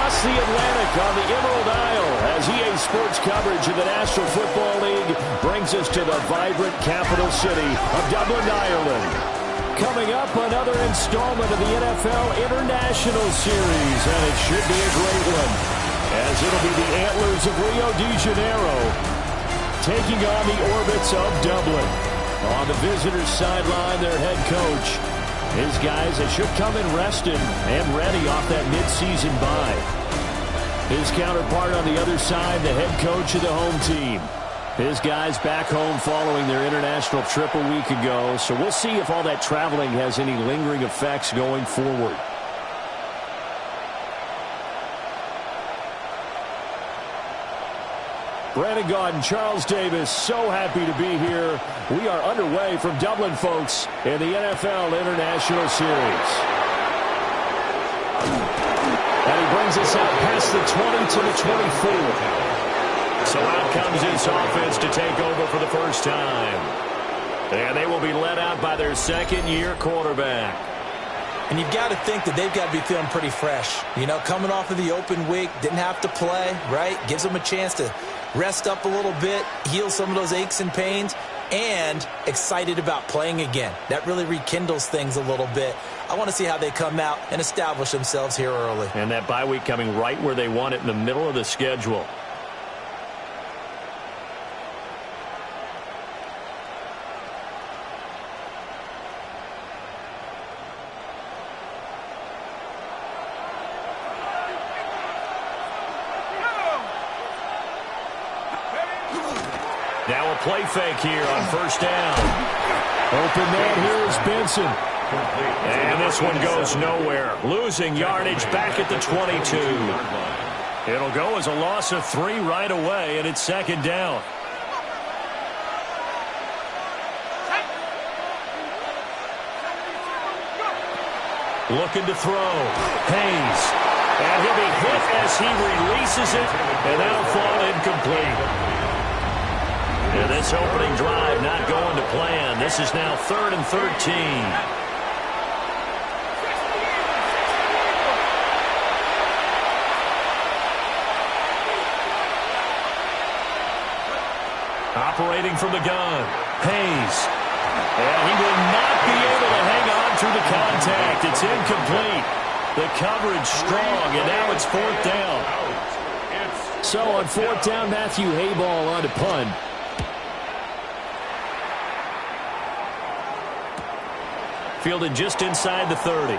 across the Atlantic on the Emerald Isle as EA Sports coverage of the National Football League brings us to the vibrant capital city of Dublin, Ireland. Coming up, another installment of the NFL International Series, and it should be a great one, as it'll be the Antlers of Rio de Janeiro taking on the Orbits of Dublin. On the visitors' sideline, their head coach. His guys, they should come in rested and ready off that midseason bye. His counterpart on the other side, the head coach of the home team. His guys back home following their international trip a week ago, so we'll see if all that traveling has any lingering effects going forward. Brandon Gaudin, Charles Davis, so happy to be here. We are underway from Dublin, folks, in the NFL International Series. And he brings us out past the 20 to the 24. So out comes this offense to take over for the first time. And they will be led out by their second-year quarterback. And you've got to think that they've got to be feeling pretty fresh. You know, coming off of the open week, didn't have to play, right? Gives them a chance to rest up a little bit, heal some of those aches and pains, and excited about playing again. That really rekindles things a little bit. I want to see how they come out and establish themselves here early. And that bye week coming right where they want it, in the middle of the schedule. Now a play fake here on first down. Open man here is Benson. And this one goes nowhere. Losing yardage back at the 22. It'll go as a loss of 3 right away, and it's second down. Looking to throw. Hayes. And he'll be hit as he releases it, and that'll fall incomplete. And this opening drive not going to plan. This is now 3rd and 13. Operating from the gun. Hayes. And he will not be able to hang on to the contact. It's incomplete. The coverage strong, and now it's 4th down. So on 4th down, Matthew Hayball on to punt. Fielded just inside the 30.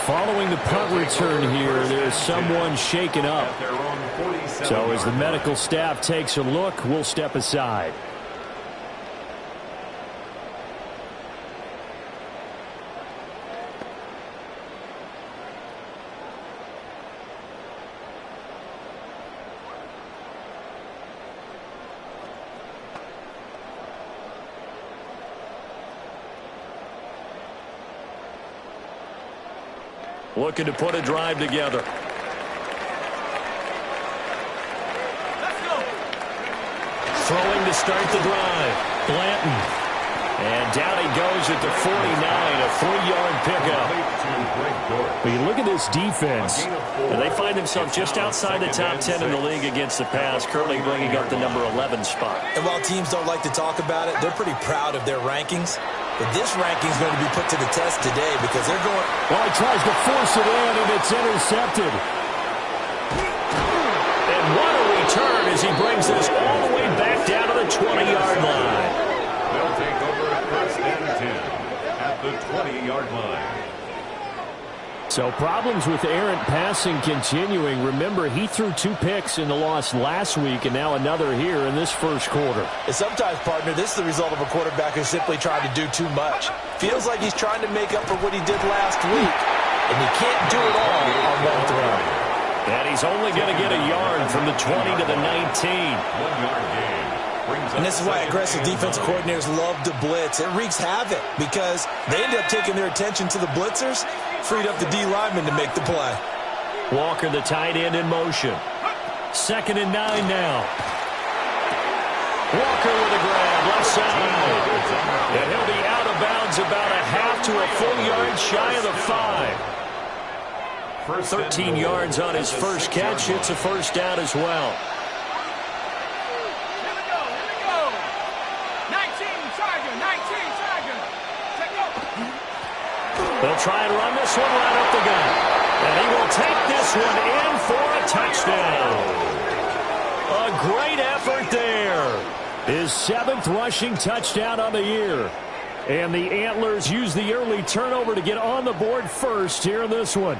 Following the punt return here, there's someone shaken up. So as the medical staff takes a look, we'll step aside. Looking to put a drive together. Throwing to start the drive. Blanton. And down he goes at the 49, a 3-yard pickup. But you look at this defense, and they find themselves just outside the top 10 in the league against the pass, currently bringing up the number 11 spot. And while teams don't like to talk about it, they're pretty proud of their rankings. But this ranking is going to be put to the test today because they're going... Well, he tries to force it in, and it's intercepted. And what a return as he brings this all the way back down to the 20-yard line. They'll take over at 1st and 10 at the 20-yard line. So problems with errant passing continuing. Remember, he threw 2 picks in the loss last week, and now another here in this first quarter. And sometimes, partner, this is the result of a quarterback who's simply trying to do too much. Feels like he's trying to make up for what he did last week, and he can't do it all on one throw. And he's only going to get a yard from the 20 to the 19. 1-yard gain. And this is why aggressive defensive coordinators love to blitz. It wreaks havoc because they end up taking their attention to the blitzers, freed up the D lineman to make the play. Walker, the tight end, in motion. 2nd and 9 now. Walker with a grab, left side. And he'll be out of bounds about a half to a full yard shy of the 5. 13 yards on his first catch. It's a first down as well. They'll try and run this one right up the gut. And he will take this one in for a touchdown. A great effort there. His 7th rushing touchdown on the year. And the Antlers use the early turnover to get on the board first here in this one.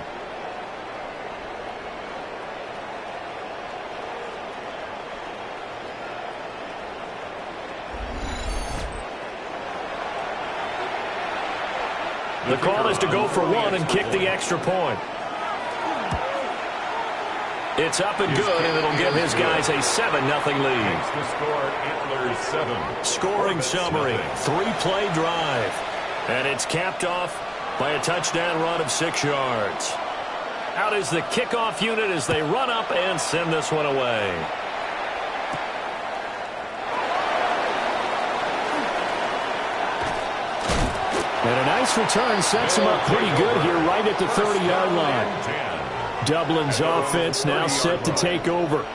The call is to go for one and kick the extra point. It's up and good, and it'll give his guys a 7-0 lead. Scoring summary, 3-play drive. And it's capped off by a touchdown run of 6 yards. Out is the kickoff unit as they run up and send this one away. And a nice return sets him up pretty good here right at the 30-yard line. Dublin's offense now set to take over.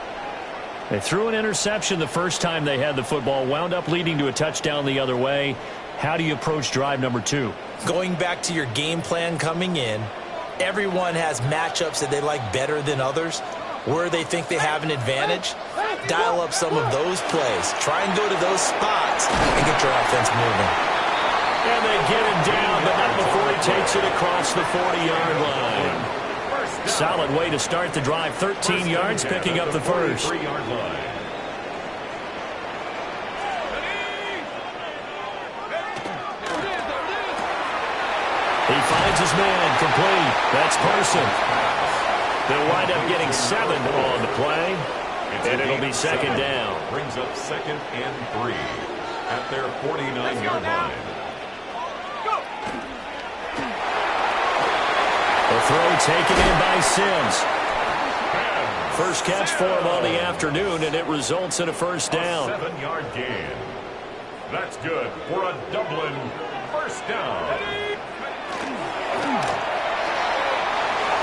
They threw an interception the first time they had the football, wound up leading to a touchdown the other way. How do you approach drive number 2? Going back to your game plan coming in, everyone has matchups that they like better than others. Where they think they have an advantage, dial up some of those plays. Try and go to those spots and get your offense moving. And they get him down, but not before he takes it across the 40-yard line. Solid way to start the drive. 13 yards, picking up the first. He finds his man, complete. That's Carson. They'll wind up getting 7 on the play, and it'll be second down. Brings up 2nd and 3 at their 49-yard line. The throw taken in by Sims. First catch for him on the afternoon, and it results in a first down. A 7-yard gain. That's good for a Dublin first down.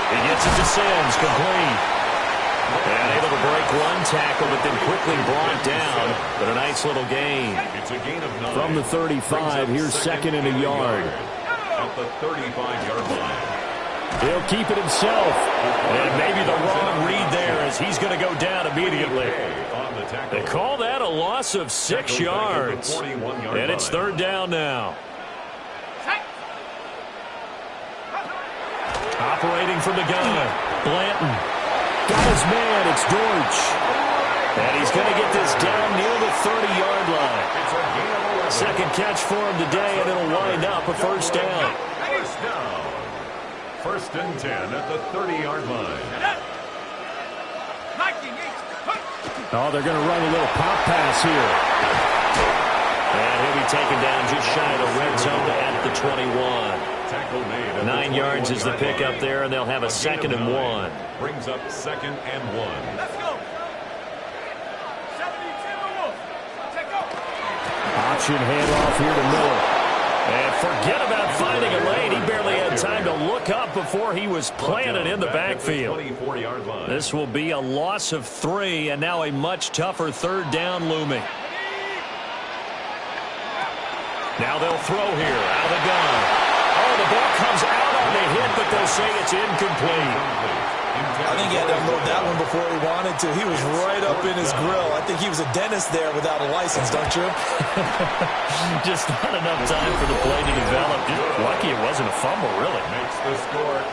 He gets it to Sims, complete. And able to break one tackle, but then quickly brought down. But a nice little gain. It's a gain of 9. From the 35, here's second and a yard. At the 35-yard line. He'll keep it himself. And maybe the wrong read there as he's going to go down immediately. They call that a loss of 6 yards. And it's third down now. Operating from the gun. Blanton. Got his man. It's Dortch. And he's going to get this down near the 30-yard line. Second catch for him today, and it'll wind up a first down. First down. First and 10 at the 30-yard line. Oh, they're going to run a little pop pass here. And he'll be taken down just shy of the red zone at the 21. 9 yards is the pickup there, and they'll have a 2nd and 1. Brings up 2nd and 1. Let's go. Option handoff here to Miller. And forget about finding a lane. He barely had time to look up before he was planted in the backfield. This will be a loss of 3, and now a much tougher third down looming. Now they'll throw here out of the gun. Oh, the ball comes out on the hit, but they'll say it's incomplete. I think he had to unload that one before he wanted to. He was right up in his grill. I think he was a dentist there without a license, don't you? Just not enough time for the play to develop. Just lucky it wasn't a fumble, really.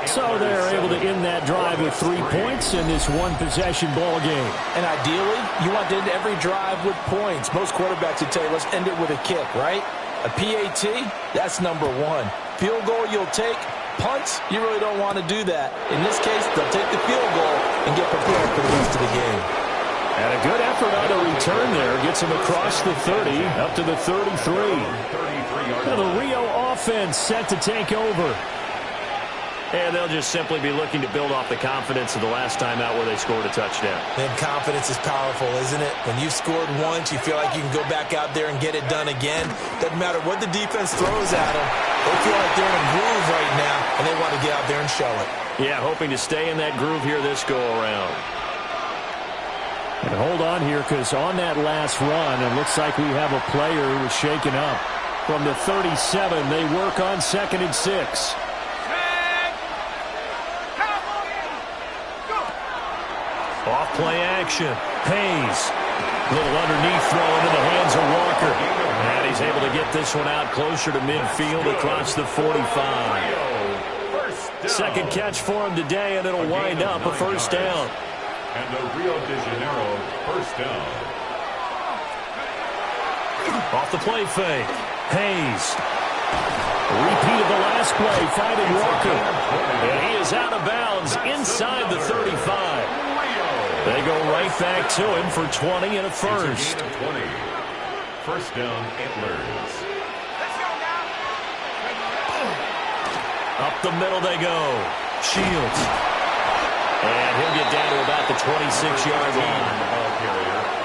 So they're able to end that drive with 3 points in this one-possession ball game. And ideally, you want to end every drive with points. Most quarterbacks would tell you, let's end it with a kick, right? A PAT, that's number 1. Field goal you'll take. Punts, you really don't want to do that. In this case, they'll take the field goal and get prepared for the rest of the game. And a good effort on the return there. Gets him across the 30, up to the 33. And the Rio offense set to take over. And they'll just simply be looking to build off the confidence of the last time out where they scored a touchdown. And confidence is powerful, isn't it? When you've scored once, you feel like you can go back out there and get it done again. Doesn't matter what the defense throws at them. They feel like they're in a groove right now, and they want to get out there and show it. Yeah, hoping to stay in that groove here this go-around. And hold on here, because on that last run, it looks like we have a player who was shaken up. From the 37, they work on 2nd and 6. Off play action. Hayes. Little underneath throw into the hands of Walker. And he's able to get this one out closer to midfield across the 45. Second catch for him today, and it'll wind up a first down. And the Rio de Janeiro first down. Off the play fake. Hayes. Repeat of the last play, finding Walker. And he is out of bounds inside the 35. They go right back to him for 20 and a first. It's a gain of 20. First down, Antlers. Up the middle they go. Shields. And he'll get down to about the 26-yard line.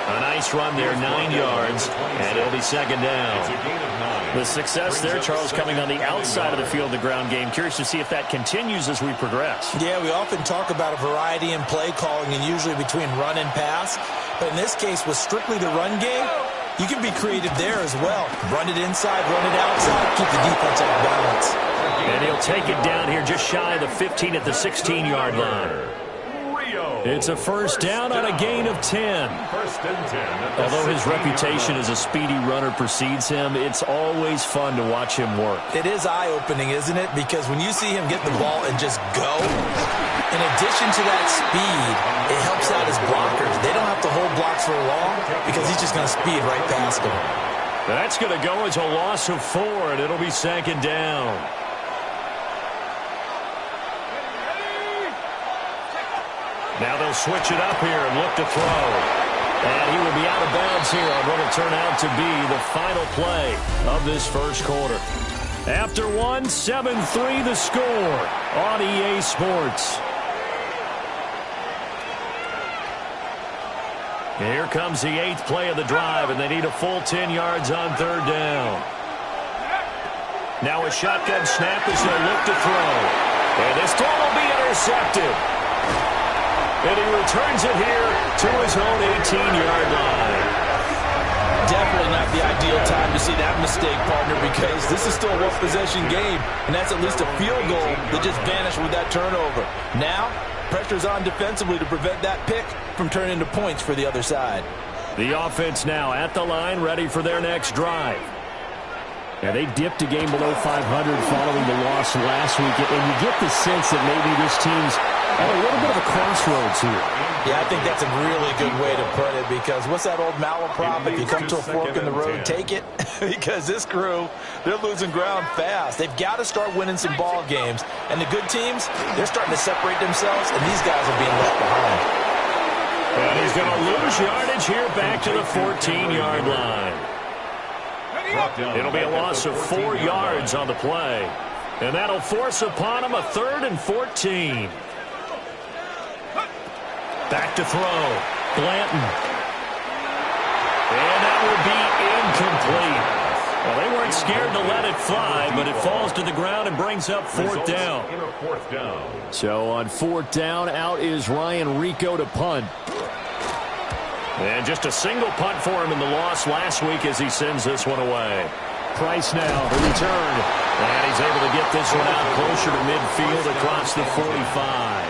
A nice run there, 9 yards, and it'll be second down. It's a gain of 9. The success there, Charles, coming on the outside of the field, the ground game. Curious to see if that continues as we progress. Yeah, we often talk about a variety in play calling and usually between run and pass. But in this case, with strictly the run game, you can be creative there as well. Run it inside, run it outside, keep the defense off balance. And he'll take it down here just shy of the 15 at the 16-yard line. It's a first down on a gain of 10. First and 10. Although his reputation as a speedy runner precedes him, it's always fun to watch him work. It is eye-opening, isn't it? Because when you see him get the ball and just go, in addition to that speed, it helps out his blockers. They don't have to hold blocks for long because he's just going to speed right past them. That's going to go as a loss of 4, and it'll be second down. Now they'll switch it up here and look to throw. And he will be out of bounds here on what will turn out to be the final play of this first quarter. After one, 7-3 the score on EA Sports. Here comes the 8th play of the drive, and they need a full 10 yards on third down. Now a shotgun snap as they look to throw. And this time will be intercepted. And he returns it here to his own 18-yard line. Definitely not the ideal time to see that mistake, partner, because this is still a one-possession game, and that's at least a field goal that just vanished with that turnover. Now, pressure's on defensively to prevent that pick from turning into points for the other side. The offense now at the line, ready for their next drive. Yeah, they dipped a game below 500 following the loss last week, and you get the sense that maybe this team's at a little bit of a crossroads here. Yeah, I think that's a really good way to put it, because what's that old malaprop? If you come to a fork in the road, take it. Because this crew, they're losing ground fast. They've got to start winning some ball games. And the good teams, they're starting to separate themselves, and these guys are being left behind. And he's going to lose yardage here back to the 14-yard line. It'll be a loss of 4 yards on the play. And that'll force upon him a 3rd and 14. Back to throw. Blanton. And that will be incomplete. Well, they weren't scared to let it fly, but it falls to the ground and brings up 4th down. So on 4th down, out is Ryan Rico to punt. And just a single punt for him in the loss last week as he sends this one away. Price now, the return. And he's able to get this one out closer to midfield across the 45.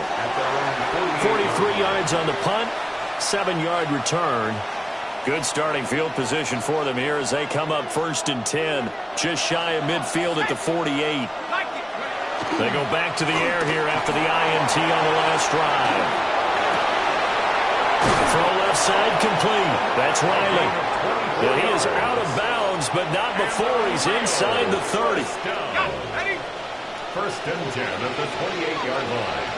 43 yards on the punt, 7-yard return. Good starting field position for them here as they come up 1st and 10, just shy of midfield at the 48. They go back to the air here after the INT on the last drive. Throw left side complete. That's Riley. And he is out of bounds, but not before he's inside the 30. 1st and 10 at the 28-yard line.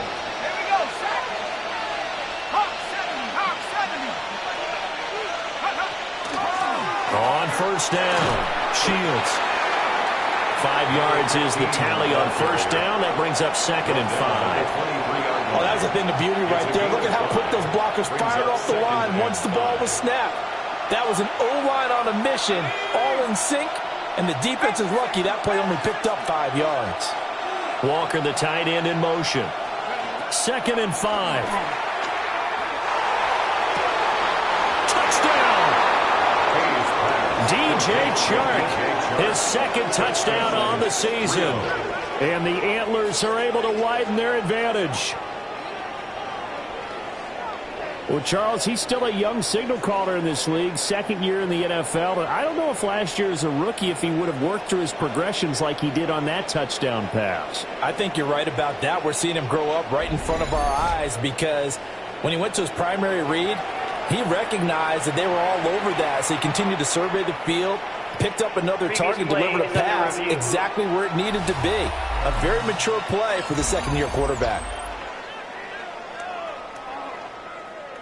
On 1st down, Shields. 5 yards is the tally on first down. That brings up 2nd and 5. Oh, that's a thing of beauty right there. Look at how quick those blockers fired off the line once the ball was snapped. That was an O-line on a mission, all in sync, and the defense is lucky that play only picked up 5 yards. Walker, the tight end, in motion. 2nd and 5. Touchdown! DJ Chark, his 2nd touchdown on the season. And the Antlers are able to widen their advantage. Well, Charles, he's still a young signal caller in this league, 2nd year in the NFL. But I don't know if last year as a rookie, if he would have worked through his progressions like he did on that touchdown pass. I think you're right about that. We're seeing him grow up right in front of our eyes because when he went to his primary read, he recognized that they were all over that. So he continued to survey the field, picked up another target, delivered a pass exactly where it needed to be. A very mature play for the 2nd-year quarterback.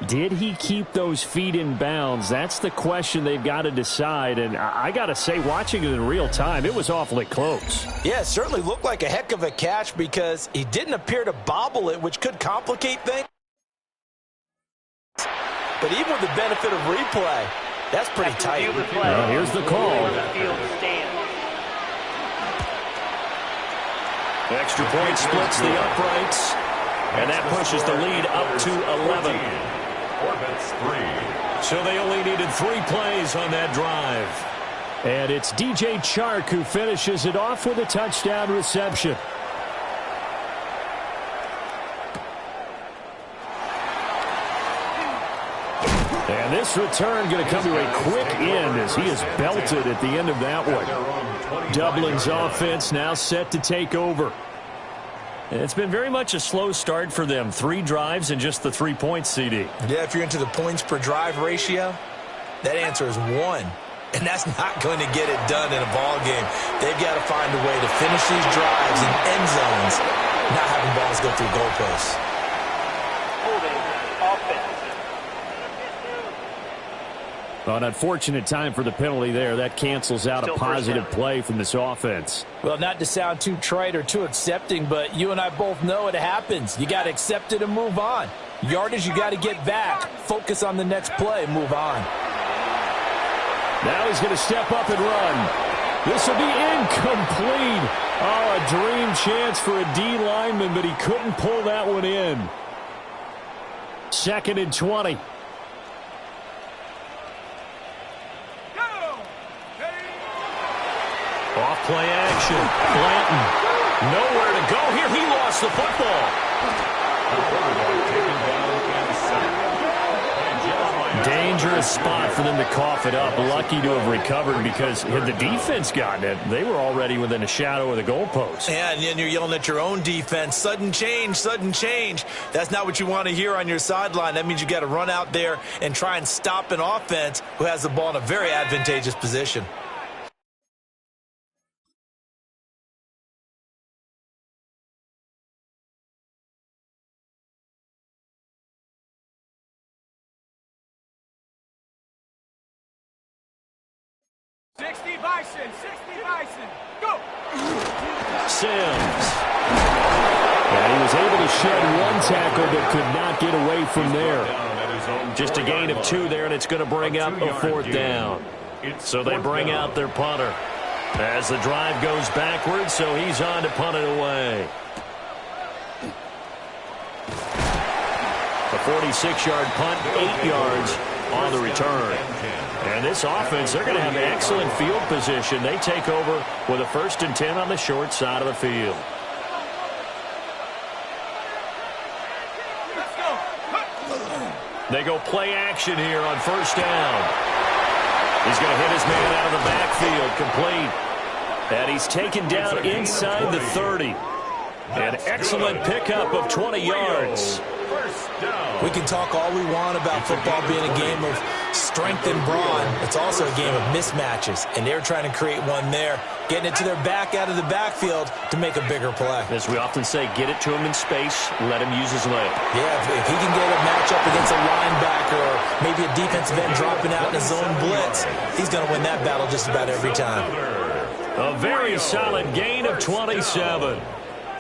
Did he keep those feet in bounds? That's the question they've got to decide. And I got to say, watching it in real time, it was awfully close. Yeah, it certainly looked like a heck of a catch because he didn't appear to bobble it, which could complicate things. But even with the benefit of replay, that's pretty tight. Here's the call. Extra point splits the uprights, and that pushes the lead up to 11. So they only needed 3 plays on that drive. And it's DJ Chark who finishes it off with a touchdown reception. And this return going to come to a quick end as he is belted at the end of that one. Dublin's offense now set to take over. It's been very much a slow start for them. 3 drives and just the 3 points, CD. Yeah, if you're into the points per drive ratio, that answer is 1. And that's not going to get it done in a ball game. They've got to find a way to finish these drives in end zones, not having balls go through goalposts. Well, an unfortunate time for the penalty there. That cancels out a positive play from this offense. Well, not to sound too trite or too accepting, but you and I both know it happens. You got to accept it and move on. Yardage, you got to get back. Focus on the next play. Move on. Now he's going to step up and run. This will be incomplete. Oh, a dream chance for a D lineman, but he couldn't pull that one in. 2nd and 20. Off play action. Blanton. Nowhere to go here. He lost the football. Dangerous spot for them to cough it up. Lucky to have recovered because had the defense gotten it, they were already within a shadow of the goalpost. Yeah, and then you're yelling at your own defense. Sudden change, sudden change. That's not what you want to hear on your sideline. That means you got to run out there and try and stop an offense who has the ball in a very advantageous position. Go! Sims. And he was able to shed 1 tackle but could not get away from there. Just a gain of 2 there, and it's going to bring up a 4th down. So they bring out their punter as the drive goes backwards, so he's on to punt it away. A 46-yard punt, 8 yards on the return. And this offense, they're going to have excellent field position. They take over with a 1st and 10 on the short side of the field. They go play action here on 1st down. He's going to hit his man out of the backfield, complete. And he's taken down inside the 30. An excellent pickup of 20 yards. We can talk all we want about football being a game of strength and brawn. It's also a game of mismatches, and they're trying to create one there, getting it to their back out of the backfield to make a bigger play. As we often say, get it to him in space, let him use his leg. Yeah, if he can get a matchup against a linebacker or maybe a defensive end dropping out in a zone blitz, he's going to win that battle just about every time. A very solid gain of 27.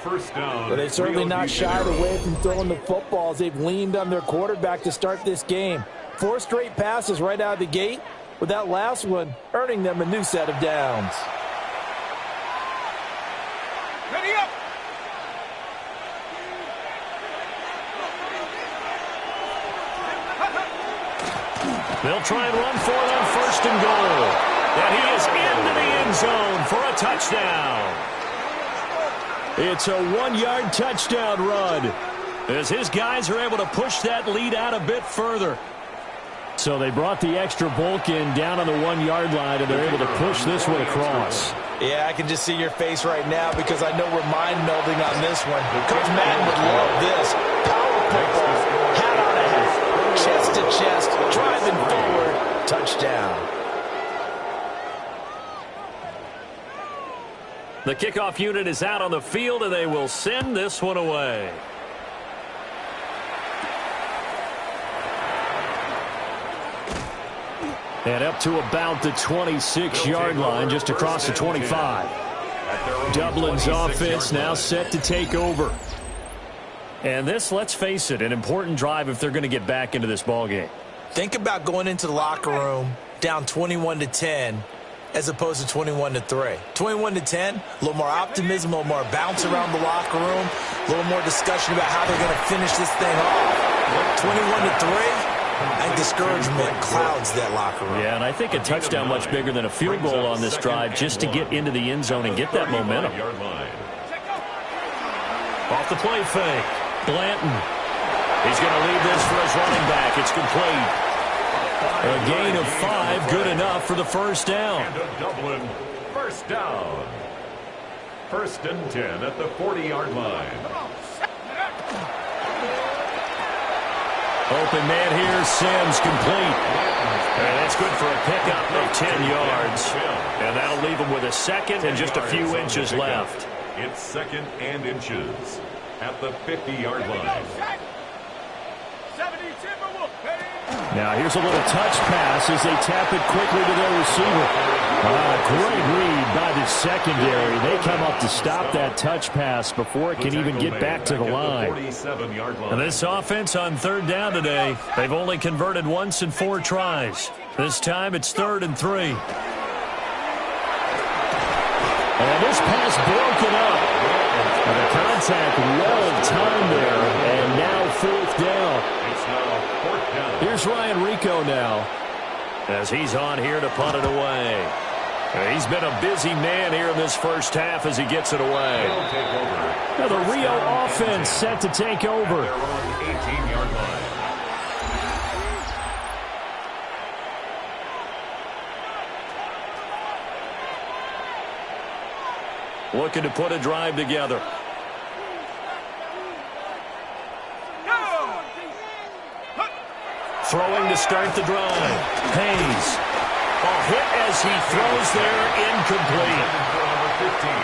First down. But they've certainly not shied away from throwing the footballs. They've leaned on their quarterback to start this game. 4 straight passes right out of the gate, with that last one earning them a new set of downs. Ready up. They'll try and run for it on 1st and goal. And he is into the end zone for a touchdown. It's a 1-yard touchdown run as his guys are able to push that lead out a bit further. So they brought the extra bulk in down on the 1-yard line, and they're able to push this one across. Yeah, I can just see your face right now because I know we're mind-melding on this one. Coach Madden would love this. Power football, hat on a head, chest to chest, driving forward, touchdown. The kickoff unit is out on the field, and they will send this one away. And up to about the 26-yard line, just across the 25. Dublin's offense now set to take over. And this, let's face it, an important drive if they're going to get back into this ballgame. Think about going into the locker room down 21-10 as opposed to 21-3. 21-10, a little more optimism, a little more bounce around the locker room, a little more discussion about how they're going to finish this thing off. 21-3. And discouragement clouds that locker room. Yeah, and I think a touchdown much bigger than a field goal on this drive just to get into the end zone and get that momentum. Off the play fake. Blanton. He's going to leave this for his running back. It's complete. A gain of 5, good enough for the first down. And a Dublin first down. 1st and 10 at the 40-yard line. Open man here, Sims, complete. And that's good for a pickup of 10 yards. And that'll leave him with a second and just a few inches left. It's 2nd and inches at the 50-yard line. Now here's a little touch pass as they tap it quickly to their receiver. Great read by the secondary. They come up to stop that touch pass before it can even get back to the line. And this offense on 3rd down today, they've only converted once in 4 tries. This time it's 3rd and 3. And this pass broken up. And the contact well timed there, and now 4th down. It's now 4th down. Here's Ryan Rico now as he's on here to punt it away. He's been a busy man here in this first half as he gets it away. Now the Rio offense set to take over. They're on the 18-yard line. Looking to put a drive together. Throwing to start the drive. Hayes. A hit as he throws there, incomplete.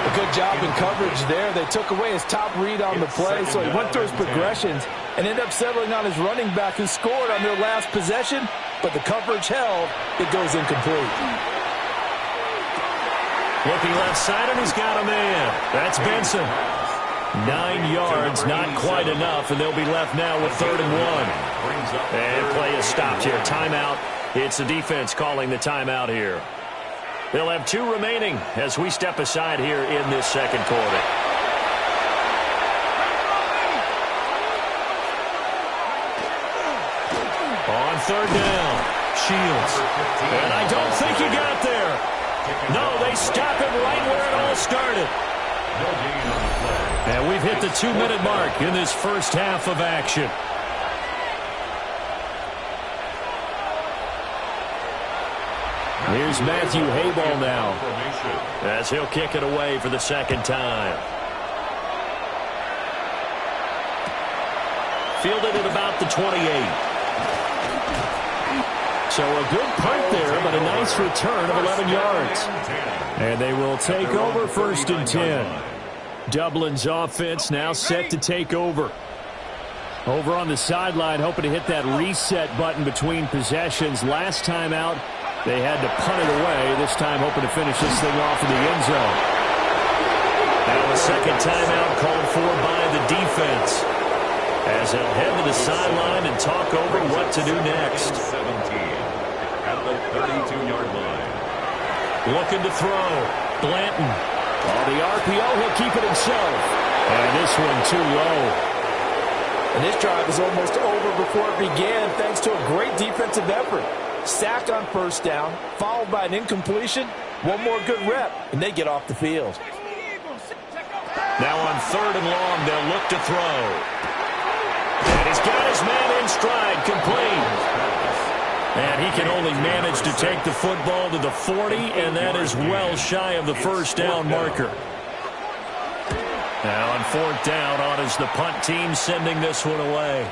A good job in coverage there. They took away his top read on the play, so he went through his progressions and ended up settling on his running back who scored on their last possession, but the coverage held. It goes incomplete. Looking left side, and he's got a man. That's Benson. 9 yards, not quite enough, and they'll be left now with 3rd and 1. And play is stopped here. Timeout. It's the defense calling the timeout here. They'll have 2 remaining as we step aside here in this 2nd quarter. On 3rd down, Shields. And I don't think he got there. No, they stop him right where it all started. And we've hit the 2-minute mark in this first half of action. Here's Matthew Hayball now as he'll kick it away for the 2nd time. Fielded at about the 28. So a good punt there, but a nice return of 11 yards. And they will take over 1st and 10. Dublin's offense now set to take over. Over on the sideline, hoping to hit that reset button between possessions. Last time out, They had to punt it away, this time hoping to finish this thing off in the end zone. Now a second timeout called for by the defense, as they'll head to the sideline and talk over what to do next. 17 at the 32-yard line. Looking to throw. Blanton. Oh, the RPO, he'll keep it himself. And this one too low. And this drive is almost over before it began, thanks to a great defensive effort. Sack on first down, followed by an incompletion. One more good rep, and they get off the field. Now on third and long, they'll look to throw. And he's got his man in stride, complete. And he can only manage to take the football to the 40, and that is well shy of the first down marker. Now on fourth down, on is the punt team sending this one away.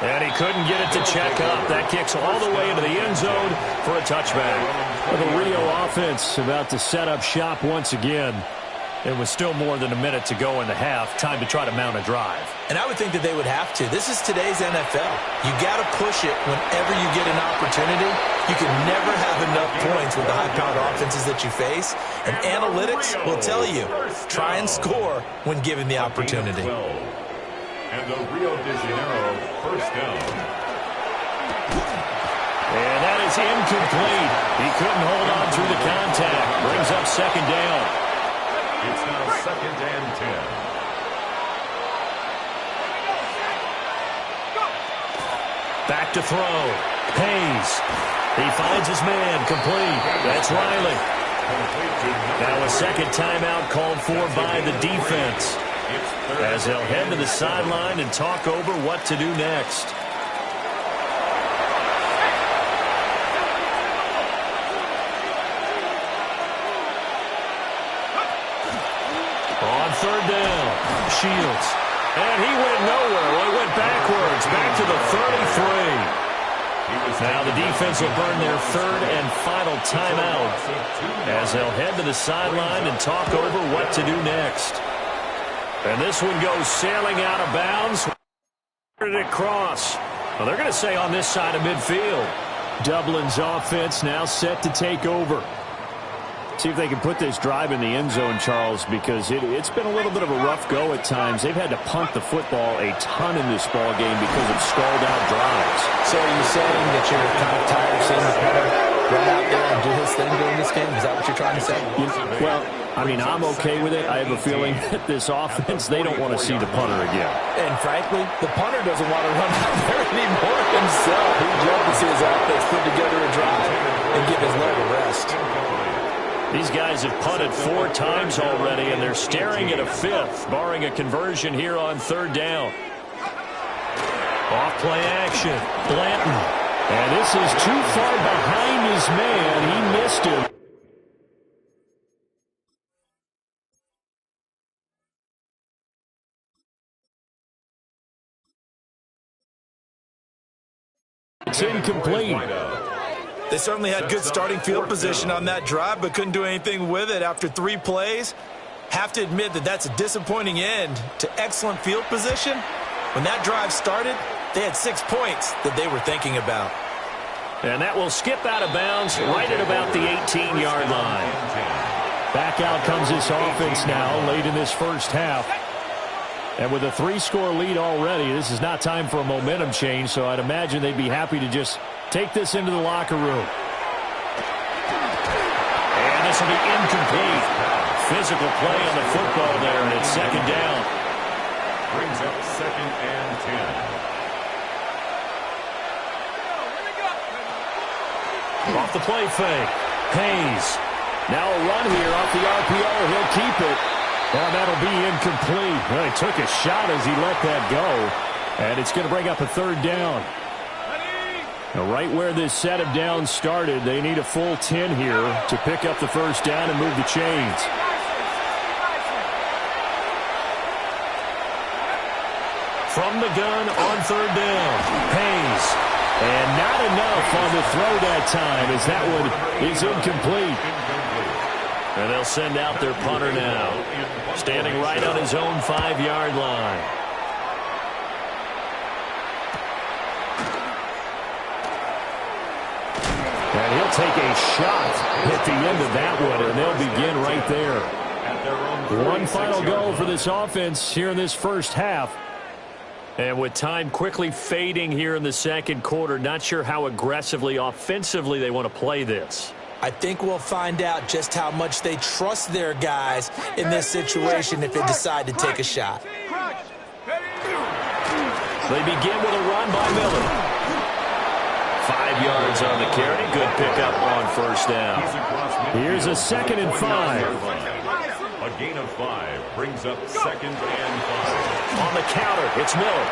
And he couldn't get it to check up. That kicks all the way into the end zone for a touchback. Well, the Rio offense about to set up shop once again. It was still more than a minute to go in the half. Time to try to mount a drive. And I would think that they would have to. This is today's NFL. You got to push it whenever you get an opportunity. You can never have enough points with the high-powered offenses that you face. And analytics will tell you, try and score when given the opportunity. And the Rio de Janeiro first down. And that is incomplete. He couldn't hold on through the contact. Brings up second down. It's now second and 10. Back to throw. Hayes. He finds his man. Complete. That's Riley. Now a second timeout called for by the defense, as they'll head to the sideline and talk over what to do next. On third down, Shields. And he went nowhere. Well, he went backwards, back to the 33. Now the defense will burn their third and final timeout, as they'll head to the sideline and talk over what to do next. And this one goes sailing out of bounds. Where did it cross? Well, they're going to say on this side of midfield. Dublin's offense now set to take over. See if they can put this drive in the end zone, Charles, because it's been a little bit of a rough go at times. They've had to punt the football a ton in this ball game because of stalled-out drives. So are you saying that you're kind of tired of seeing the punter run out there and do his thing during this game? Is that what you're trying to say? Well, I mean, I'm okay with it. I have a feeling that this offense, they don't want to see the punter again. And frankly, the punter doesn't want to run out there anymore himself. He'd love to see his offense put together a drive and give his leg a rest. These guys have punted 4 times already, and they're staring at a 5th, barring a conversion here on third down. Off play action. Blanton. And this is too far behind his man. He missed him. It's incomplete. They certainly had good starting field position on that drive, but couldn't do anything with it after 3 plays. Have to admit that that's a disappointing end to excellent field position. When that drive started, they had 6 points that they were thinking about. And that will skip out of bounds right at about the 18-yard line. Back out comes this offense now late in this first half. And with a 3-score lead already, this is not time for a momentum change, so I'd imagine they'd be happy to just take this into the locker room. And this will be incomplete. Physical play on the football there, and it's second down. Brings up second and 10. Off the play fake. Hayes. Now a run here off the RPO. He'll keep it. And that'll be incomplete. Well, he took a shot as he let that go. And it's going to bring up a third down. Now, right where this set of downs started, they need a full 10 here to pick up the first down and move the chains. From the gun on third down, Hayes. And not enough on the throw that time, as that one is incomplete. And they'll send out their punter now, standing right on his own 5-yard line. take a shot at the end of that one, and they'll begin right there. One final go for this offense here in this first half. And with time quickly fading here in the second quarter, not sure how aggressively, offensively they want to play this. I think we'll find out just how much they trust their guys in this situation if they decide to take a shot. They begin with a run by Miller. 5 yards on the carry. Good pickup on first down. Here's a 2nd and 5. A gain of 5 brings up 2nd and 5. On the counter, it's Miller.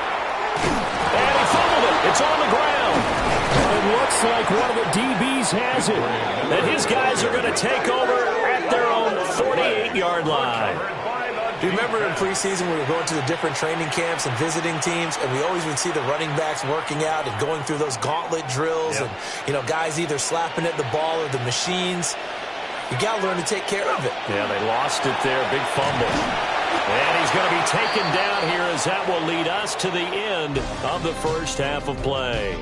And he fumbled it. It's on the ground. It looks like one of the DBs has it. And his guys are going to take over at their own 48-yard line. Do you remember in preseason we were going to the different training camps and visiting teams, and we always would see the running backs working out and going through those gauntlet drills, and, you know, guys either slapping at the ball or the machines. You got to learn to take care of it. Yeah, they lost it there. Big fumble. And he's going to be taken down here as that will lead us to the end of the first half of play.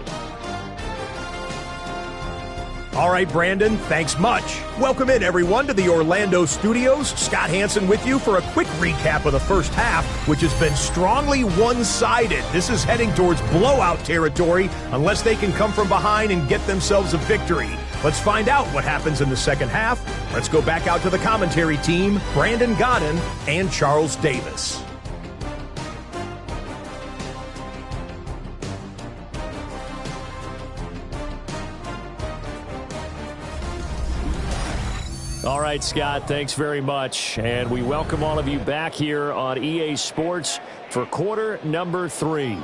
All right, Brandon, thanks much. Welcome in, everyone, to the Orlando studios. Scott Hansen with you for a quick recap of the first half, which has been strongly one-sided. This is heading towards blowout territory unless they can come from behind and get themselves a victory. Let's find out what happens in the second half. Let's go back out to the commentary team, Brandon Godden and Charles Davis. All right, Scott, thanks very much. And we welcome all of you back here on EA Sports for quarter number 3.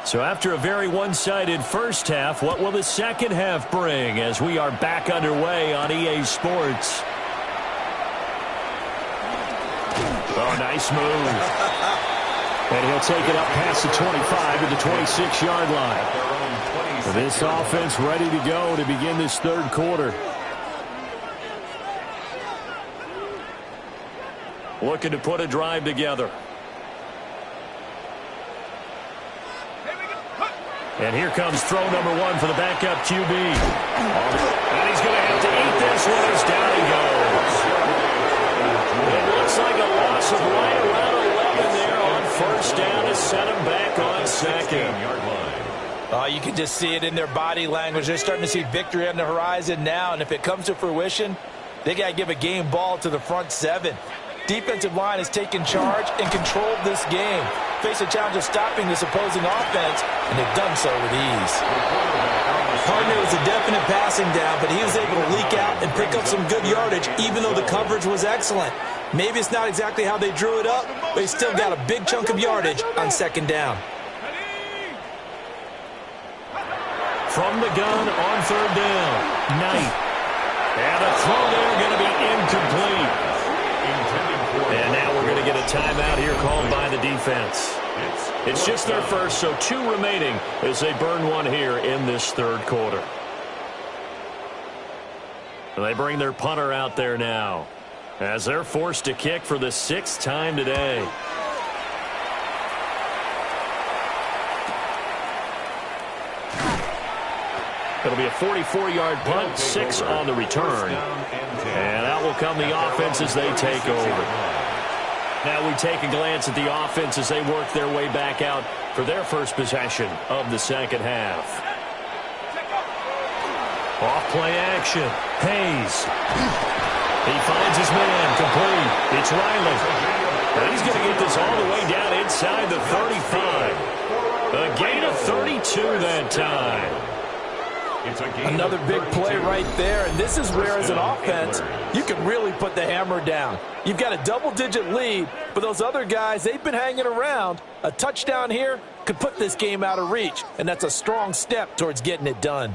So after a very one-sided first half, what will the second half bring as we are back underway on EA Sports? Oh, nice move. And he'll take it up past the 25 to the 26-yard line. This offense ready to go to begin this third quarter. Looking to put a drive together. And here comes throw number 1 for the backup QB. And he's going to have to eat this one as down he goes. It looks like a loss of right around 11 there on first down to set him back on second. You can just see it in their body language. They're starting to see victory on the horizon now. And if it comes to fruition, they got to give a game ball to the front 7. Defensive line has taken charge and controlled this game. Face a challenge of stopping this opposing offense, and they've done so with ease. Partner was a definite passing down, but he was able to leak out and pick up some good yardage, even though the coverage was excellent. Maybe it's not exactly how they drew it up, but he still got a big chunk of yardage on second down. From the gun on third down, Knight. And the throw there going to be incomplete. And now we're going to get a timeout here called by the defense. It's just their first, so 2 remaining as they burn one here in this third quarter. And they bring their punter out there now as they're forced to kick for the 6th time today. It'll be a 44-yard punt, 6 on the return. And out will come the offense as they take over. Now we take a glance at the offense as they work their way back out for their first possession of the second half. Off play action. Hayes. He finds his man complete. It's Riley. And he's going to get this all the way down inside the 35. A gain of 32 that time. Another big play right there, and this is where, as an offense, you can really put the hammer down. You've got a double-digit lead, but those other guys, they've been hanging around. A touchdown here could put this game out of reach, and that's a strong step towards getting it done.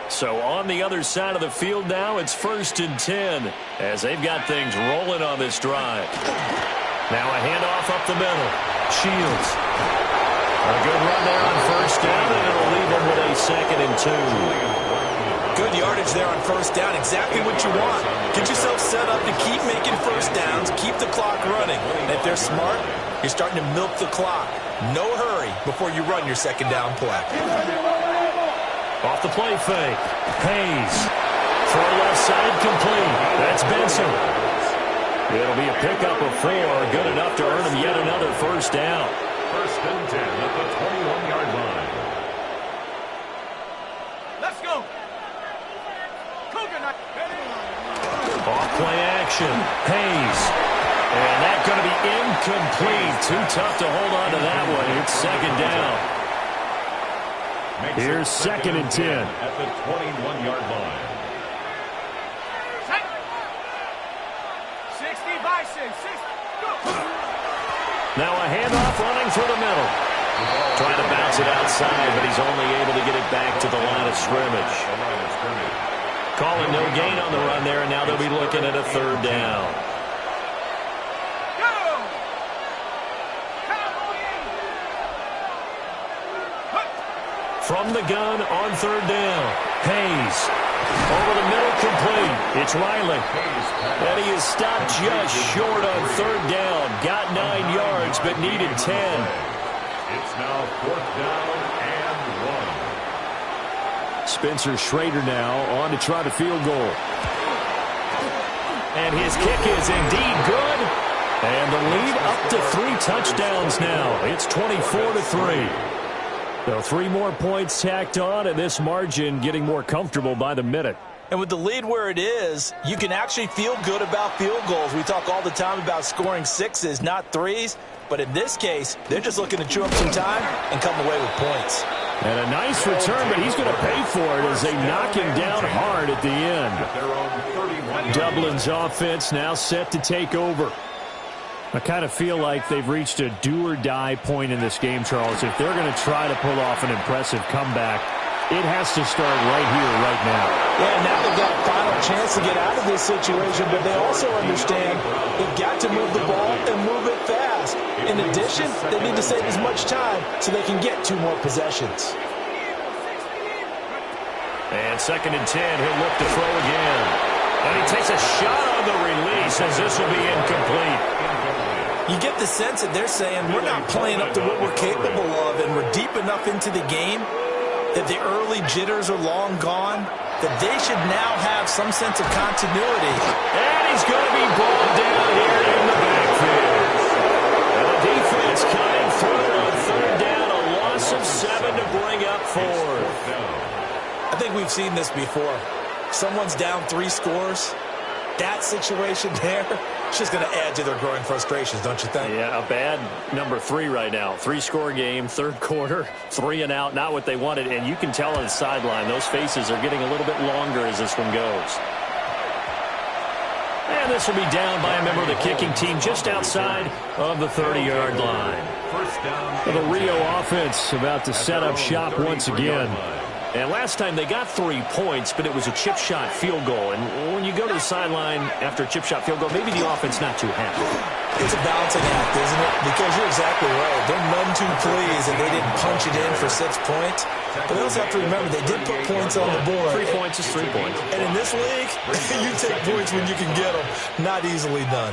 So on the other side of the field now, it's 1st and 10 as they've got things rolling on this drive. Now a handoff up the middle. Shields. A good run there on 1st down, and it'll leave them with a 2nd and 2. Good yardage there on 1st down. Exactly what you want. Get yourself set up to keep making 1st downs, keep the clock running. And if they're smart, you're starting to milk the clock. No hurry before you run your 2nd down play. Off the play fake. Hayes. Throw left side complete. That's Benson. It'll be a pickup of 4. Good enough to earn him yet another 1st down. 1st and 10 at the 21-yard line. Let's go. Off play action. Hayes. And that's going to be incomplete. Too tough to hold on to that one. It's 2nd down. Here's 2nd and 10. At the 21-yard line. 60 by 6. Now a handoff running through the middle. Trying to bounce it outside, but he's only able to get it back to the line of scrimmage. Calling no gain on the run there, and now they'll be looking at a 3rd down. From the gun on 3rd down. Hayes. Over the middle, complete. It's Riley. And he is stopped just short on 3rd down. Got 9 yards, but needed 10. It's now 4th down and 1. Spencer Schrader now on to try the field goal. And his kick is indeed good. And the lead up to 3 touchdowns now. It's 24-3. So 3 more points tacked on, and this margin getting more comfortable by the minute. And with the lead where it is, you can actually feel good about field goals. We talk all the time about scoring 6s, not 3s. But in this case, they're just looking to chew up some time and come away with points. And a nice return, but he's going to pay for it as they knock him down hard at the end. Dublin's offense now set to take over. I kind of feel like they've reached a do-or-die point in this game, Charles. If they're going to try to pull off an impressive comeback, it has to start right here, right now. Yeah, now they've got a final chance to get out of this situation, but they also understand they've got to move the ball and move it fast. In addition, they need to save as much time so they can get 2 more possessions. And 2nd and 10, he'll look to throw again. And he takes a shot on the release as this will be incomplete. You get the sense that they're saying we're not playing up to what we're capable of, and we're deep enough into the game that the early jitters are long gone, that they should now have some sense of continuity. And he's going to be brought down here in the backfield. And the defense coming through on 3rd down, a loss of 7 to bring up 4th. I think we've seen this before. Someone's down 3 scores. That situation there, it's just going to add to their growing frustrations, don't you think? Yeah, a bad number 3 right now. 3-score game, 3rd quarter, 3 and out, not what they wanted. And you can tell on the sideline, those faces are getting a little bit longer as this one goes. And this will be down by a member of the kicking team just outside of the 30-yard line. The Rio offense about to set up shop once again. And last time they got 3 points, but it was a chip shot field goal. And when you go to the sideline after a chip shot field goal, maybe the offense not too happy. It's a balancing act, isn't it? Because you're exactly right. They're none too pleased that they didn't punch it in for 6 points. But they also have to remember they did put points on the board. 3 points is 3 points. And in this league, you take points when you can get them. Not easily done.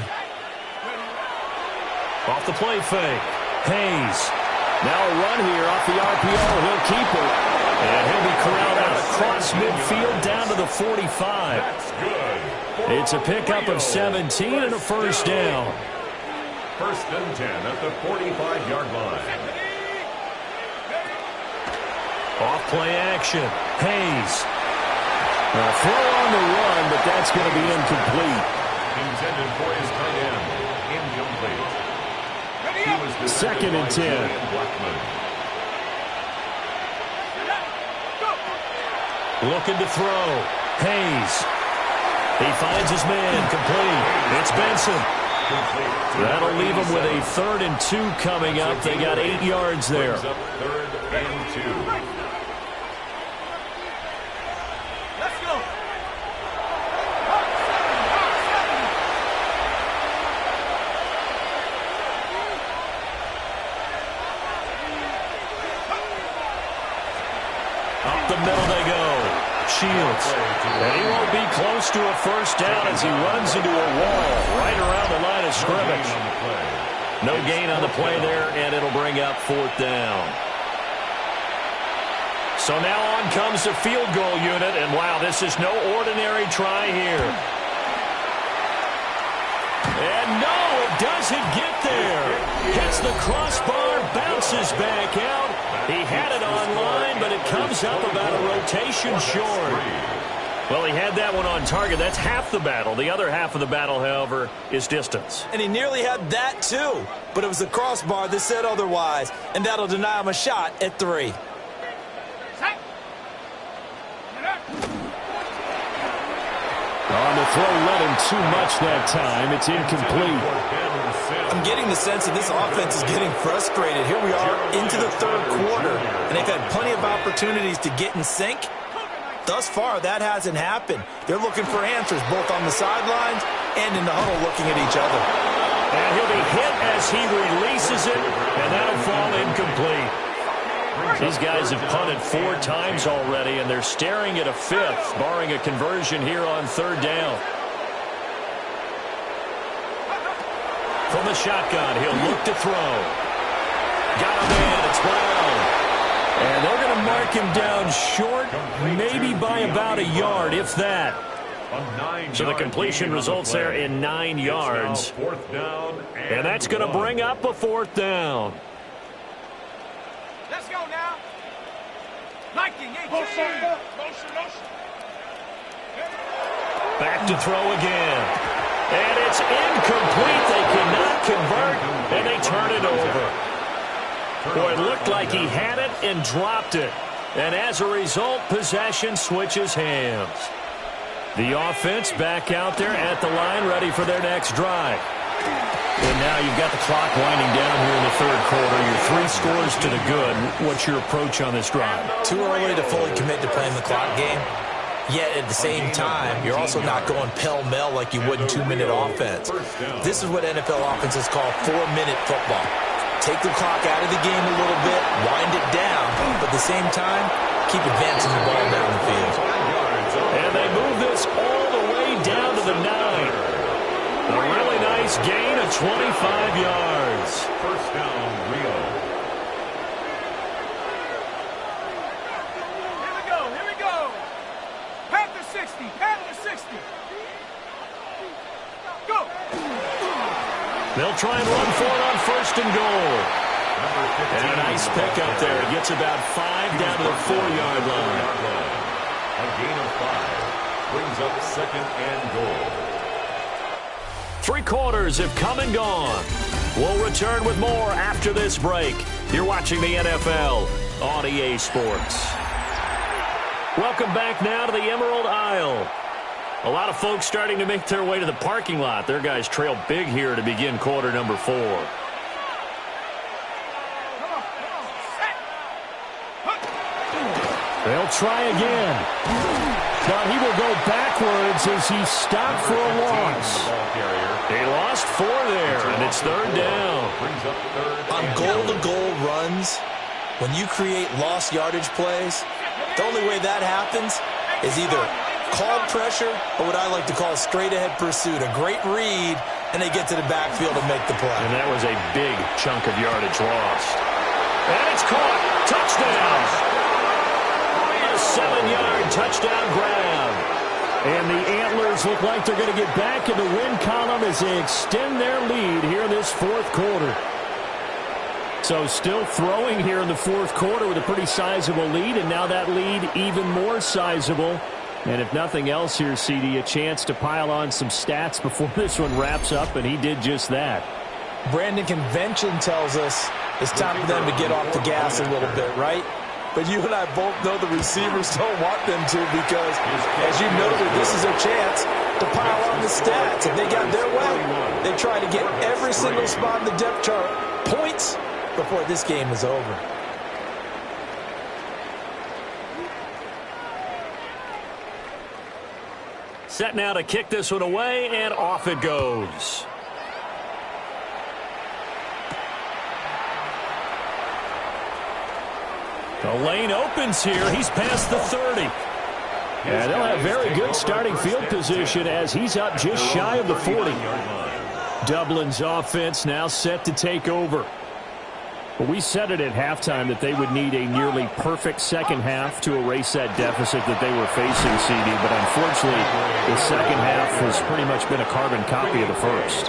Off the play fake. Hayes. Now a run here off the RPO. He'll keep it. And he'll be corralled out across midfield down to the 45. It's a pickup of 17 and a 1st down. 1st and 10 at the 45-yard line. Off play action. Hayes. Throw on the run, but that's going to be incomplete. Intended for his tight end. Incomplete. He was Second and 10. Looking to throw. Hayes. He finds his man. Complete. It's Benson. That'll leave him with a 3rd and 2 coming up. They got 8 yards there. Brings up 3rd and 2. Let's go. Up the middle they go. Shields. And he won't be close to a first down as he runs into a wall right around the line of scrimmage. No gain on the play there, and it'll bring up 4th down. So now on comes the field goal unit, and wow, this is no ordinary try here. And no, it doesn't get there. Hits the crossbar, bounces back out. He had it online, but it comes up about a rotation short. Well, he had that one on target. That's half the battle. The other half of the battle, however, is distance. And he nearly had that, too. But it was the crossbar that said otherwise, and that'll deny him a shot at 3. On the throw, led him too much that time. It's incomplete. I'm getting the sense that this offense is getting frustrated. Here we are into the 3rd quarter, and they've had plenty of opportunities to get in sync. Thus far, that hasn't happened. They're looking for answers both on the sidelines and in the huddle looking at each other. And he'll be hit as he releases it, and that'll fall incomplete. These guys have punted 4 times already, and they're staring at a 5th, barring a conversion here on 3rd down. From the shotgun, he'll look to throw. Got a man, it's Brown. And they're going to mark him down short, maybe by about a yard, if that. So the completion results there in 9 yards. And that's going to bring up a 4th down. Let's go now. Liking, Back to throw again. And it's incomplete. They cannot convert, and they turn it over. Boy, it looked like he had it and dropped it. And as a result, possession switches hands. The offense back out there at the line, ready for their next drive. And now you've got the clock winding down here in the 3rd quarter. Your 3 scores to the good. What's your approach on this drive? Too early to fully commit to playing the clock game. Yet at the same time, you're also not going pell-mell like you would in 2-minute offense. This is what NFL offenses call 4-minute football. Take the clock out of the game a little bit, wind it down, but at the same time, keep advancing the ball down the field. And they move this all the way down to the 9. A really nice gain of 25 yards. First down, Rio. Here we go. Panther 60, Panther 60. Go. They'll try and run for it on 1st and goal. And a nice pickup there. It gets about 5 down to the 4-yard line. A gain of 5 brings up 2nd and goal. 3 quarters have come and gone. We'll return with more after this break. You're watching the NFL on EA Sports. Welcome back now to the Emerald Isle. A lot of folks starting to make their way to the parking lot. Their guys trail big here to begin quarter number 4. They'll try again. But he will go backwards as he stopped for a loss. He lost 4 there, and it's 3rd down. On goal-to-goal runs, when you create lost yardage plays, the only way that happens is either called pressure or what I like to call straight-ahead pursuit. A great read, and they get to the backfield and make the play. And that was a big chunk of yardage lost. And it's caught. Touchdown. A 7-yard touchdown grab. And the Antlers look like they're going to get back in the win column as they extend their lead here in this 4th quarter. So still throwing here in the 4th quarter with a pretty sizable lead, and now that lead even more sizable And if nothing else here, CD, a chance to pile on some stats before this one wraps up, and he did just that. Brandon, convention tells us it's time for them to get off the gas a little bit, right? But you and I both know the receivers don't want them to because, as you noted, this is their chance to pile on the stats. If they got their way, they try to get every single spot in the depth chart points before this game is over. Set now to kick this one away, and off it goes. The lane opens here. He's past the 30. And they'll have very good starting field position as he's up just shy of the 40. Dublin's offense now set to take over. Well, we said it at halftime that they would need a nearly perfect second half to erase that deficit that they were facing, CD. But unfortunately, the second half has pretty much been a carbon copy of the first.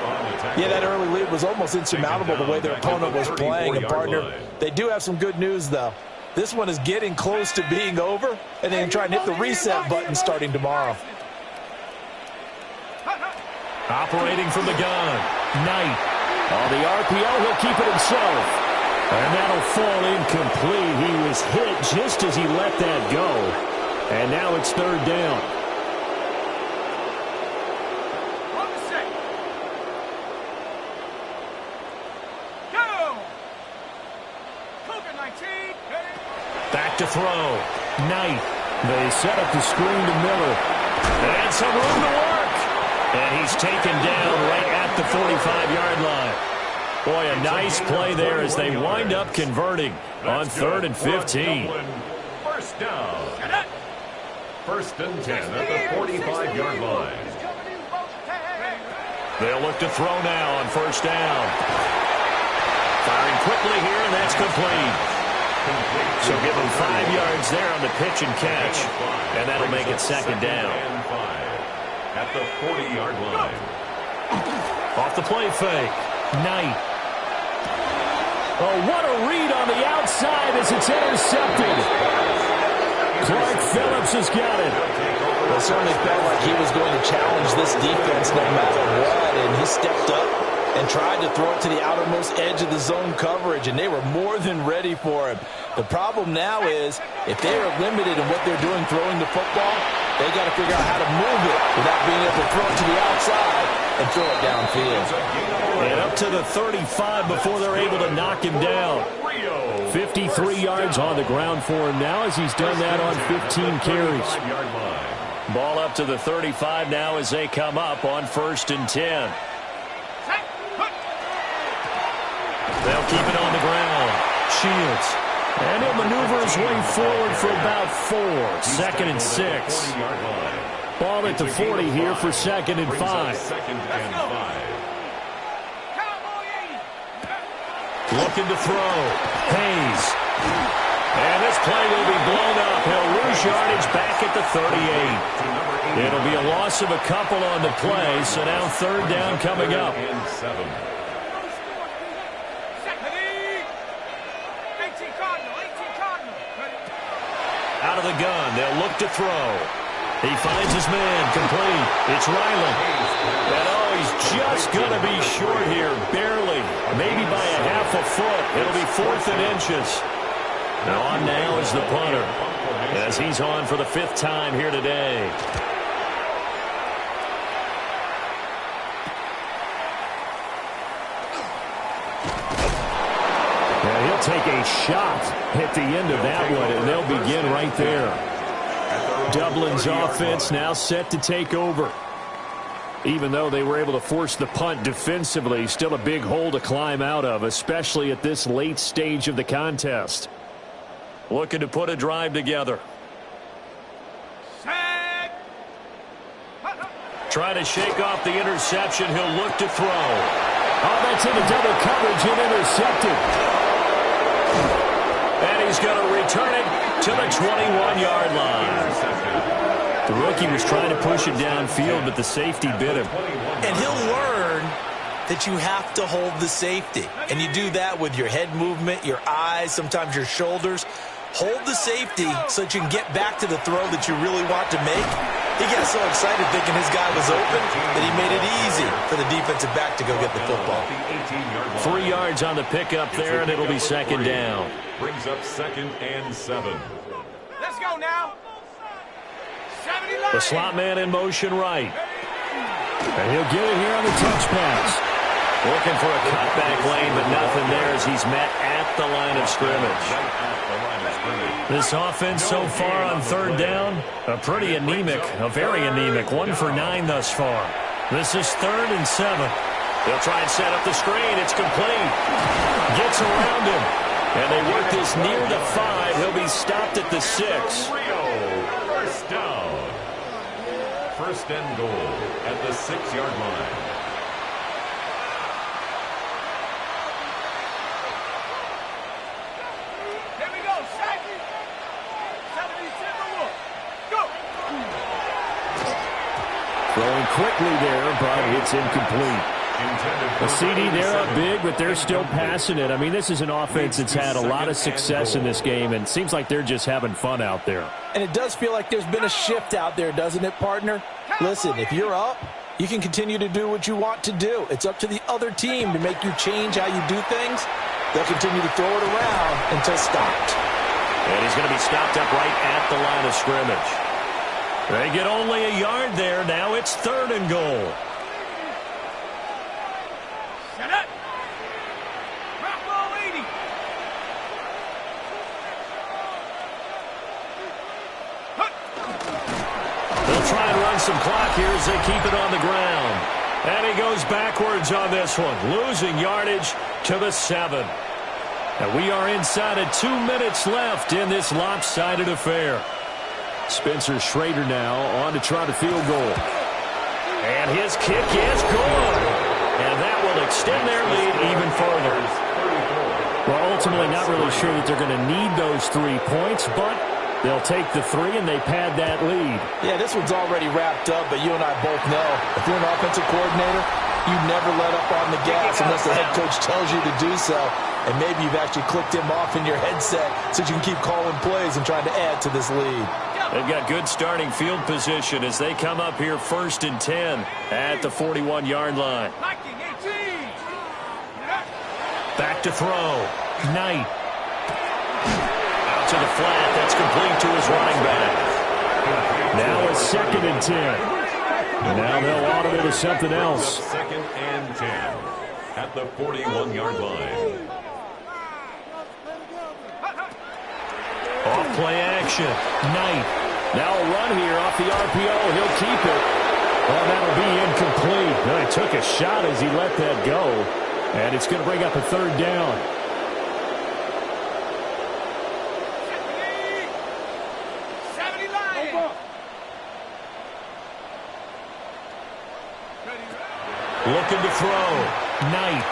Yeah, that early lead was almost insurmountable the way their opponent was playing. And, partner, they do have some good news, though. This one is getting close to being over, and they can try and hit the reset button starting tomorrow. Operating from the gun, Knight. On the RPO, he'll keep it himself. And that'll fall incomplete. He was hit just as he let that go. And now it's third down. Back to throw. Knight. They set up the screen to Miller. And some room to work. And he's taken down right at the 45-yard line. Boy, a nice play there as they wind up converting on 3rd and 15. First down. First and 10 at the 45-yard line. They'll look to throw now on first down. Firing quickly here, and that's complete. So give them 5 yards there on the pitch and catch, and that'll make it second down. At the 40-yard line. Off the play fake. Knight. Oh, what a read on the outside as it's intercepted. Clark Phillips has got it. It certainly felt like he was going to challenge this defense no matter what, and he stepped up and tried to throw it to the outermost edge of the zone coverage, and they were more than ready for him. The problem now is if they are limited in what they're doing throwing the football, they got to figure out how to move it without being able to throw it to the outside and throw it downfield. And up to the 35 before they're able to knock him down. 53 yards on the ground for him now as he's done that on 15 carries. Ball up to the 35 now as they come up on 1st and 10. They'll keep it on the ground. Shields. And he'll maneuver his way forward for about 4. 2nd and 6. Ball at the 40 here for 2nd and 5. Looking to throw. Hayes. And this play will be blown up. He'll lose yardage back at the 38. It'll be a loss of a couple on the play, so now 3rd down coming up. Out of the gun, they'll look to throw. He finds his man, complete. It's Riley. And oh, he's just going to be short here, barely. Maybe by a half a foot. It'll be 4th and inches. Now on now is the punter, as he's on for the 5th time here today. Yeah, he'll take a shot at the end of that one, and they'll begin right there. Dublin's offense now set to take over. Even though they were able to force the punt defensively, still a big hole to climb out of, especially at this late stage of the contest. Looking to put a drive together. Trying to shake off the interception. He'll look to throw. Oh, that's into double coverage and intercepted. And he's going to return it to the 21-yard line. The rookie was trying to push it downfield, but the safety bit him. And he'll learn that you have to hold the safety. And you do that with your head movement, your eyes, sometimes your shoulders. hold the safety so that you can get back to the throw that you really want to make. He got so excited thinking his guy was open that he made it easy for the defensive back to go get the football. 3 yards on the pickup there, and it'll be second down. Brings up 2nd and 7. Let's go now. 70 line. The slot man in motion right. And he'll get it here on the touch pass. Looking for a cutback lane, but nothing there as he's met at the line of scrimmage. This offense so far on 3rd down, a pretty anemic, a very anemic. 1 for 9 thus far. This is 3rd and 7. They'll try and set up the screen. It's complete. Gets around him. And they work this near the 5. He'll be stopped at the 6. First down. 1st and goal at the 6-yard line. Here we go. Shaq. 77 look. Go. Throwing quickly there, but it's incomplete. A CD, they're up big, but they're still passing it. I mean, this is an offense that's had a lot of success in this game, and it seems like they're just having fun out there. And it does feel like there's been a shift out there, doesn't it, partner? Listen, if you're up, you can continue to do what you want to do. It's up to the other team to make you change how you do things. They'll continue to throw it around until stopped. And he's going to be stopped up right at the line of scrimmage. They get only a yard there. Now it's 3rd and goal. Shut up. Rock ball 80. They'll try and run some clock here as they keep it on the ground. And he goes backwards on this one, losing yardage to the 7. And we are inside of 2 minutes left in this lopsided affair. Spencer Schrader now on to try the field goal. And his kick is good. And that will extend their lead even further. Well, ultimately not really sure that they're going to need those 3 points, but they'll take the 3 and they pad that lead. Yeah, this one's already wrapped up, but you and I both know if you're an offensive coordinator, you never let up on the gas unless the head coach tells you to do so. And maybe you've actually clicked him off in your headset so you can keep calling plays and trying to add to this lead. They've got good starting field position as they come up here 1st and 10 at the 41-yard line. Back to throw. Knight. Out to the flat. That's complete to his running back. Now it's 2nd and 10. And now they'll audible to something else. 2nd and 10 at the 41-yard line. Off play action. Knight. Now a run here off the RPO. He'll keep it. Well, that'll be incomplete. Well, he took a shot as he let that go. And it's going to bring up a 3rd down. Looking to throw. Knight.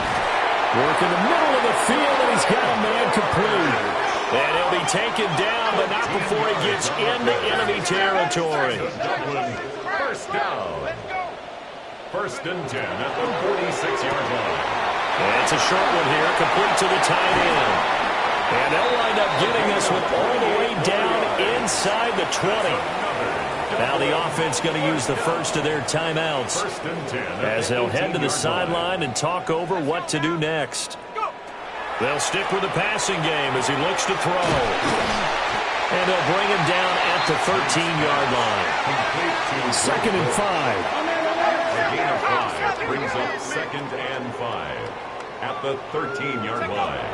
Working the middle of the field, and he's got a man complete. And he'll be taken down, but not before he gets into enemy territory. Dublin, 1st down. 1st and 10 at the 46-yard line. And it's a short one here, complete to the tight end. And they'll wind up getting us with all the way down inside the 20. Now the offense going to use the first of their timeouts as they'll head to the sideline and talk over what to do next. They'll stick with the passing game as he looks to throw. And they'll bring him down at the 13-yard line. 2nd and 5. A gain of 5 brings up 2nd and 5 at the 13-yard line.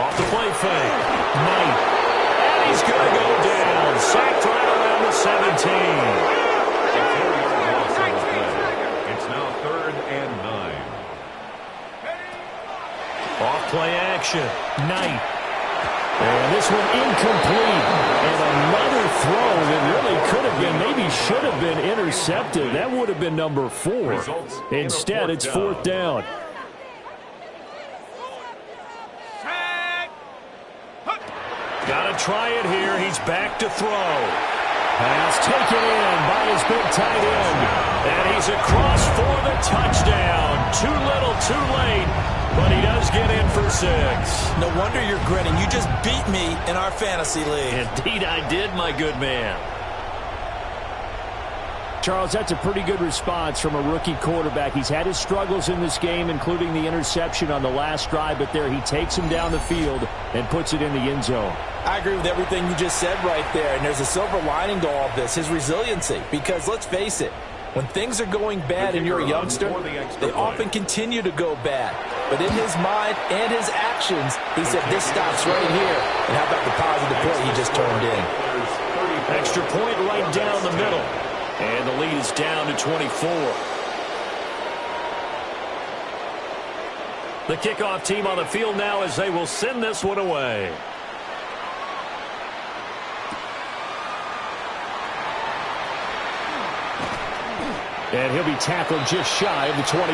Off the play fake. Knight. And he's going to go down. Sacked right around the 17. A 4-yard loss on the play. It's now 3rd and 9. Off play action. Knight. And this one incomplete. And another throw that really could have been, maybe should have been intercepted. That would have been number 4. Instead, it's 4th down. Got to try it here. He's back to throw. Pass taken in by his big tight end. And he's across for the touchdown. Too little, too late. But he does get in for 6. No wonder you're grinning. You just beat me in our fantasy league. Indeed I did, my good man. Charles, that's a pretty good response from a rookie quarterback. He's had his struggles in this game, including the interception on the last drive, but there he takes him down the field and puts it in the end zone. I agree with everything you just said right there, and there's a silver lining to all of this, his resiliency. Because let's face it, when things are going bad and you're a youngster, they often continue to go bad. But in his mind and his actions, he said, this stops right here. And how about the positive play he just turned in? Extra point right down the middle. And the lead is down to 24. The kickoff team on the field now as they will send this one away. And he'll be tackled just shy of the 25.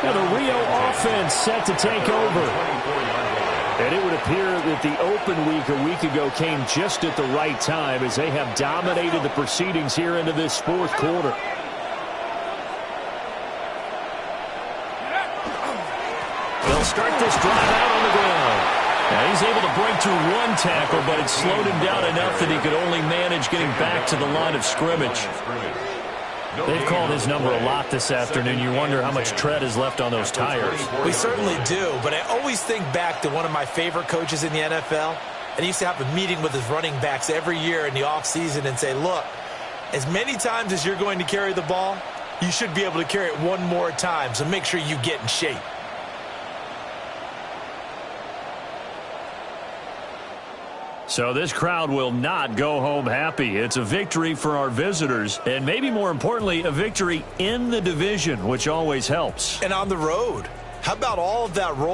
Now the Rio offense set to take over. And it would appear that the open week a week ago came just at the right time as they have dominated the proceedings here into this fourth quarter. They'll start this drive out on the ground. Now he's able to break through one tackle, but it slowed him down enough that he could only manage getting back to the line of scrimmage. They've called his number a lot this afternoon. You wonder how much tread is left on those tires. We certainly do, but I always think back to one of my favorite coaches in the NFL. And he used to have a meeting with his running backs every year in the offseason and say, look, as many times as you're going to carry the ball, you should be able to carry it one more time, so make sure you get in shape. So this crowd will not go home happy. It's a victory for our visitors, and maybe more importantly, a victory in the division, which always helps. And on the road, how about all of that roll?